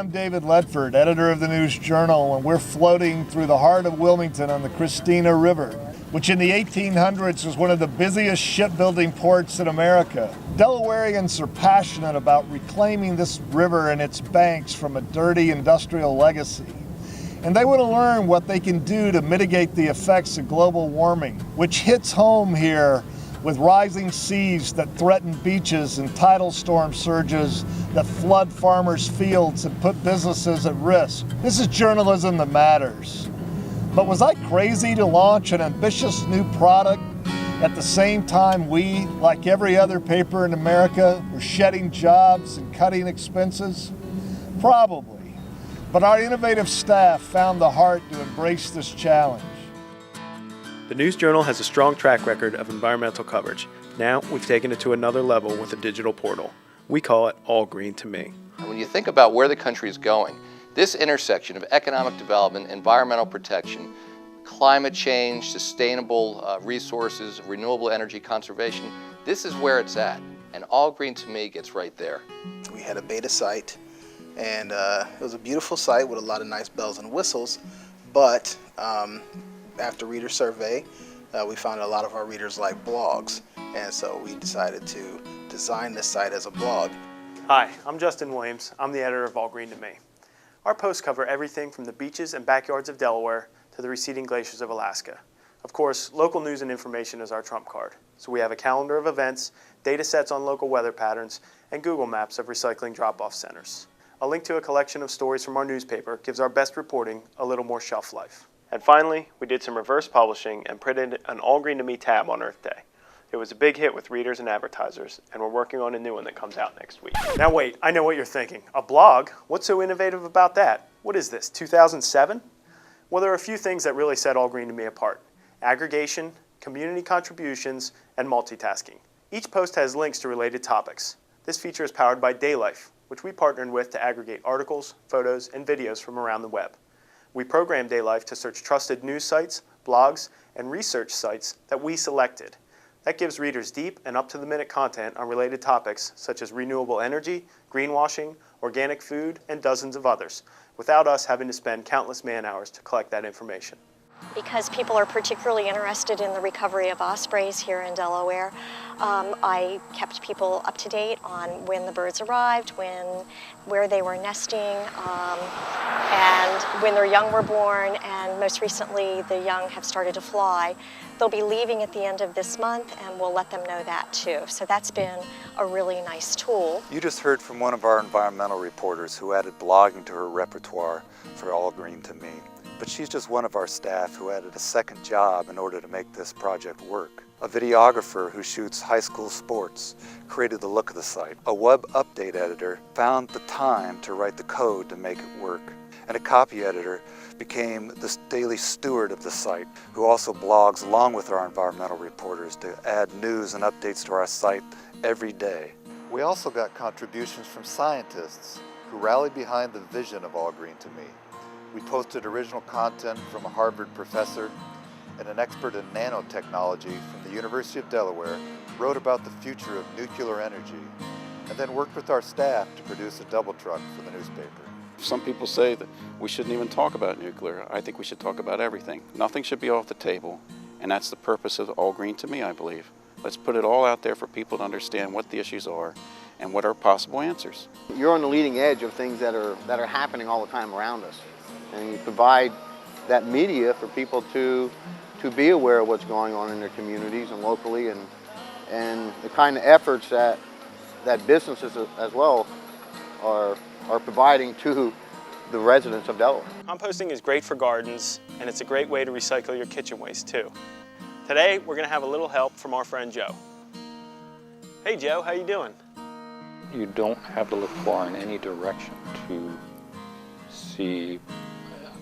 I'm David Ledford, editor of the News Journal, and we're floating through the heart of Wilmington on the Christina River, which in the 1800s was one of the busiest shipbuilding ports in America. Delawareans are passionate about reclaiming this river and its banks from a dirty industrial legacy. And they want to learn what they can do to mitigate the effects of global warming, which hits home here with rising seas that threaten beaches and tidal storm surges that flood farmers' fields and put businesses at risk. This is journalism that matters. But was I crazy to launch an ambitious new product at the same time we, like every other paper in America, were shedding jobs and cutting expenses? Probably. But our innovative staff found the heart to embrace this challenge. The News Journal has a strong track record of environmental coverage. Now we've taken it to another level with a digital portal. We call it All Green to Me. And when you think about where the country is going, this intersection of economic development, environmental protection, climate change, sustainable resources, renewable energy conservation, this is where it's at. And All Green to Me gets right there. We had a beta site, and it was a beautiful site with a lot of nice bells and whistles, but after reader survey, we found a lot of our readers like blogs, and so we decided to design this site as a blog. Hi, I'm Justin Williams. I'm the editor of All Green to Me. Our posts cover everything from the beaches and backyards of Delaware to the receding glaciers of Alaska. Of course, local news and information is our trump card. So we have a calendar of events, data sets on local weather patterns, and Google Maps of recycling drop-off centers. A link to a collection of stories from our newspaper gives our best reporting a little more shelf life. And finally, we did some reverse publishing and printed an All Green to Me tab on Earth Day. It was a big hit with readers and advertisers, and we're working on a new one that comes out next week. Now wait, I know what you're thinking. A blog? What's so innovative about that? What is this, 2007? Well, there are a few things that really set All Green to Me apart. Aggregation, community contributions, and multitasking. Each post has links to related topics. This feature is powered by Daylife, which we partnered with to aggregate articles, photos, and videos from around the web. We programmed Daylife to search trusted news sites, blogs, and research sites that we selected. That gives readers deep and up-to-the-minute content on related topics such as renewable energy, greenwashing, organic food, and dozens of others, without us having to spend countless man-hours to collect that information. Because people are particularly interested in the recovery of ospreys here in Delaware, I kept people up to date on when the birds arrived, where they were nesting, and when their young were born, and most recently the young have started to fly. They'll be leaving at the end of this month, and we'll let them know that too. So that's been a really nice tool. You just heard from one of our environmental reporters who added blogging to her repertoire for All Green to Me. But she's just one of our staff who added a second job in order to make this project work. A videographer who shoots high school sports created the look of the site. A web update editor found the time to write the code to make it work. And a copy editor became the daily steward of the site, who also blogs along with our environmental reporters to add news and updates to our site every day. We also got contributions from scientists who rallied behind the vision of All Green to Me. We posted original content from a Harvard professor, and an expert in nanotechnology from the University of Delaware wrote about the future of nuclear energy, and then worked with our staff to produce a double truck for the newspaper. Some people say that we shouldn't even talk about nuclear. I think we should talk about everything. Nothing should be off the table, and that's the purpose of All Green to Me, I believe. Let's put it all out there for people to understand what the issues are and what are possible answers. You're on the leading edge of things that are happening all the time around us. And you provide that media for people to be aware of what's going on in their communities and locally, and the kind of efforts that businesses as well are providing to the residents of Delaware. Composting is great for gardens, and it's a great way to recycle your kitchen waste too. Today, we're going to have a little help from our friend Joe. Hey Joe, how you doing? You don't have to look far in any direction to see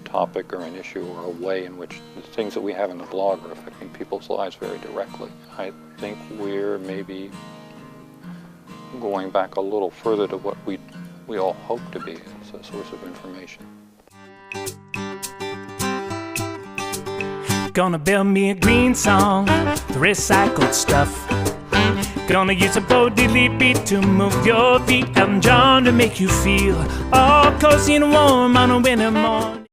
a topic or an issue or a way in which the things that we have in the blog are affecting people's lives very directly. I think we're maybe going back a little further to what we all hope to be as a source of information. Gonna build me a green song, the recycled stuff. Gonna use a bodily beat to move your feet. Elton John to make you feel all cozy and warm on a winter morning.